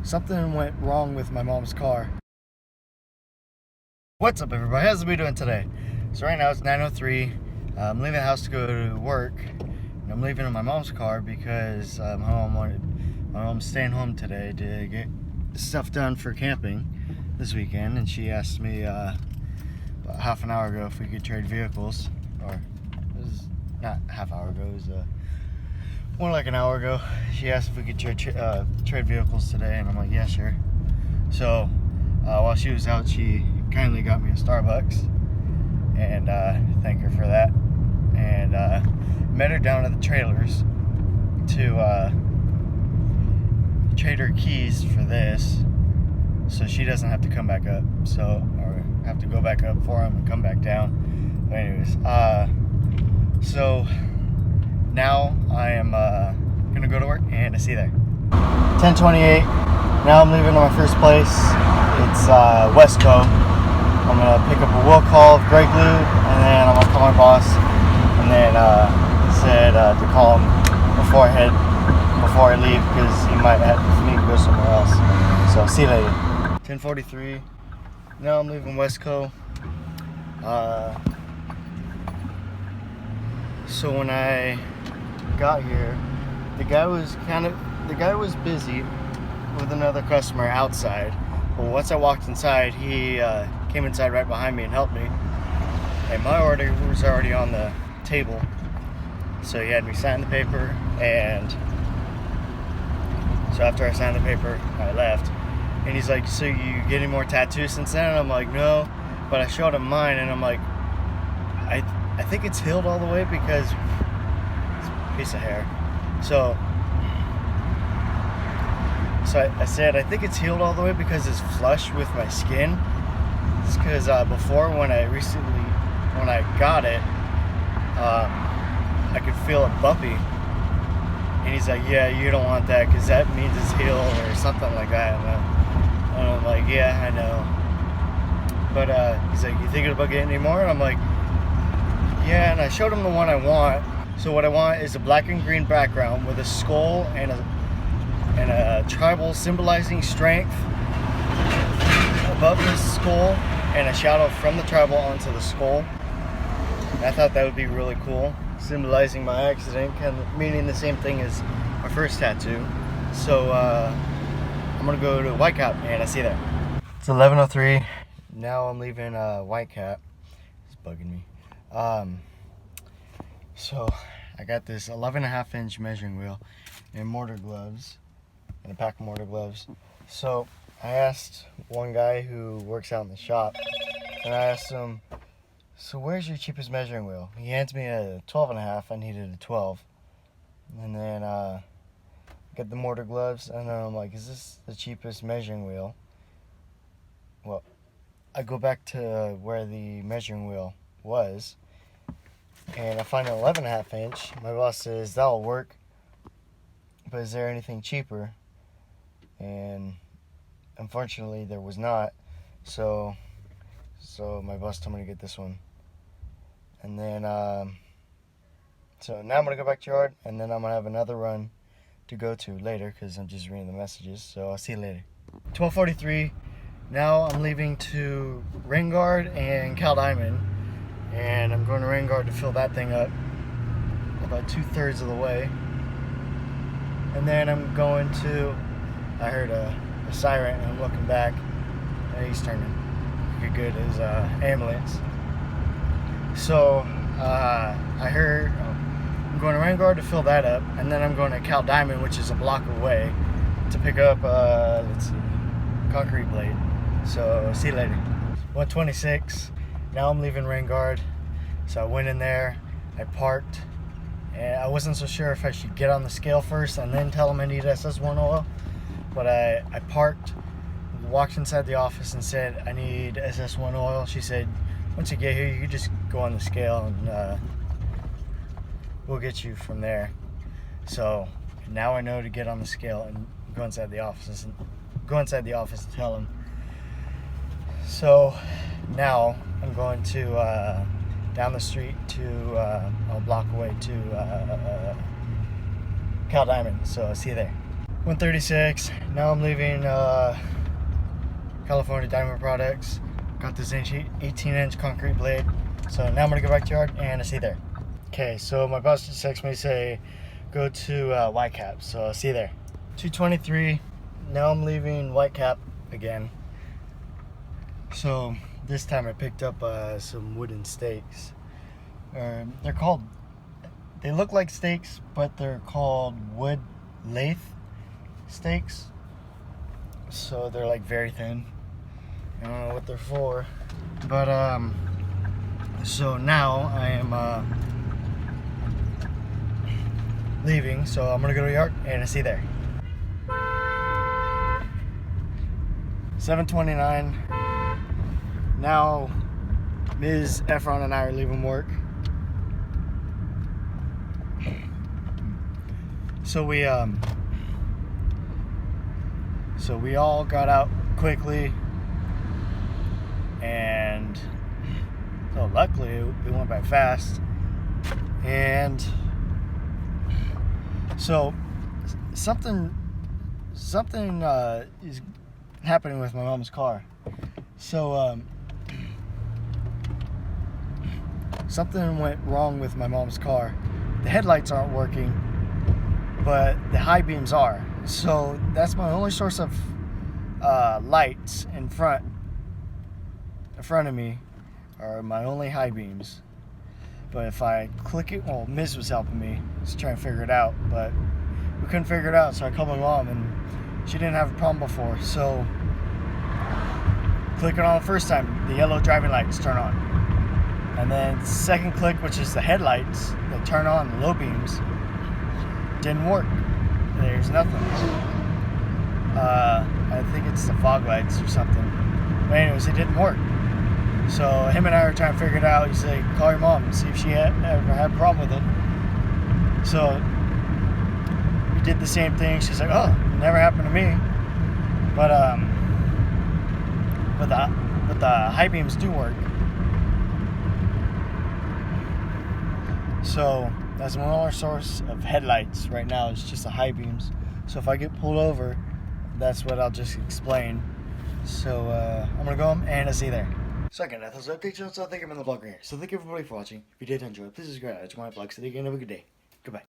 something went wrong with my mom's car. What's up, everybody? How's we doing today? So right now it's 9:03. I'm leaving the house to go to work. And I'm leaving in my mom's car because my mom's staying home today to get stuff done for camping this weekend, and she asked me about half an hour ago if we could trade vehicles, or it was not half hour ago, it was more like an hour ago. She asked if we could trade vehicles today, and I'm like, yeah, sure. So while she was out, she kindly got me a Starbucks, and thank her for that. And met her down at the trailers to trade her keys for this, so she doesn't have to come back up, or have to go back up for him and come back down. But anyways, so now I am gonna go to work, and I see you there. 10:28. Now I'm leaving to my first place. It's Westco. I'm gonna pick up a will call of brake lube, and then I'm gonna call my boss, and then said to call him before I leave, because he might have me to go somewhere else. So see you later. 10:43. Now I'm leaving Westco. So when I got here, the guy was busy with another customer outside. But once I walked inside, he came inside right behind me and helped me. And my order was already on the table, so he had me sign the paper. And so after I signed the paper, I left. And he's like, "So you get any more tattoos since then?" And I'm like, "No," but I showed him mine, and I'm like, I think it's healed all the way because it's a piece of hair. So I said, I think it's healed all the way because it's flush with my skin. It's because before, when I got it, I could feel it bumpy. And he's like, "Yeah, you don't want that because that means it's healed," or something like that. And I'm like, "Yeah, I know." But he's like, "You thinking about getting any more?" And I'm like, "Yeah." And I showed him the one I want. So what I want is a black and green background with a skull and a tribal symbolizing strength above the skull, and a shadow from the tribal onto the skull. And I thought that would be really cool, symbolizing my accident, kind of meaning the same thing as my first tattoo. So I'm gonna go to Whitecap, and I see you there. It's 11:03. Now I'm leaving Whitecap. It's bugging me. So I got this 11.5-inch measuring wheel and mortar gloves, and a pack of mortar gloves. So I asked one guy who works out in the shop, and I asked him, "So where's your cheapest measuring wheel?" He hands me a 12.5. I needed a 12. And then get the mortar gloves, and then I'm like, "Is this the cheapest measuring wheel?" Well, I go back to where the measuring wheel was, and I find an 11.5-inch. My boss says, "That'll work, but is there anything cheaper?" And unfortunately there was not. So my boss told me to get this one. And then so now I'm gonna go back to yard, and then I'm gonna have another run to go to later because I'm just reading the messages. So I'll see you later. 12:43. Now I'm leaving to Rain Guard and Cal Diamond, and I'm going to Rain Guard to fill that thing up about 2/3 of the way. And then I'm going to, I heard a siren, and I'm looking back, and he's turning good, his ambulance. So I'm going to Rain Guard to fill that up, and then I'm going to Cal Diamond, which is a block away, to pick up concrete blade. So see you later. 1:26. Now I'm leaving Rain Guard. So I went in there, I parked, and I wasn't so sure if I should get on the scale first and then tell them I need SS1 oil. But I parked, walked inside the office, and said, "I need SS1 oil." She said, "Once you get here, you can just go on the scale, and we'll get you from there." So now I know to get on the scale and go inside the office and tell them. So now I'm going to down the street to a block away to Cal Diamond. So I'll see you there. 1:36. Now I'm leaving California Diamond Products. Got this 18-inch concrete blade. So now I'm gonna go back to yard and I'll see you there. Okay, so my boss just texted me, say go to Whitecap. So I'll see you there. 2:23. Now I'm leaving Whitecap again. So this time I picked up some wooden stakes. They look like stakes, but they're called wood lathe stakes. So they're like very thin. I don't know what they're for, but so now I am leaving. So I'm gonna go to the yard and I'll see you there. 7:29. Now Ms. Efron and I are leaving work. So we all got out quickly, and so luckily it went by fast. And so something is happening with my mom's car. So something went wrong with my mom's car. The headlights aren't working, but the high beams are. So that's my only source of lights in front of me are my only high beams. But if I click it, well, Ms. was helping me to try and figure it out, but we couldn't figure it out. So I called my mom, and she didn't have a problem before. So clicking on the first time, the yellow driving lights turn on, and then second click, which is the headlights that turn on, the low beams, didn't work. There's nothing. I think it's the fog lights or something. But anyways, it didn't work. So him and I were trying to figure it out. He said, call your mom and see if she ever had a problem with it. So we did the same thing. She's like, oh, it never happened to me. But the high beams do work. So that's one of our source of headlights right now is just the high beams. So if I get pulled over, that's what I'll just explain. So I'm gonna go home and I'll see you there. So again, that's the update. So I think I'm in the vlog right here. So thank you everybody for watching. If you did enjoy, please subscribe to my vlog so that you can have a good day. Goodbye.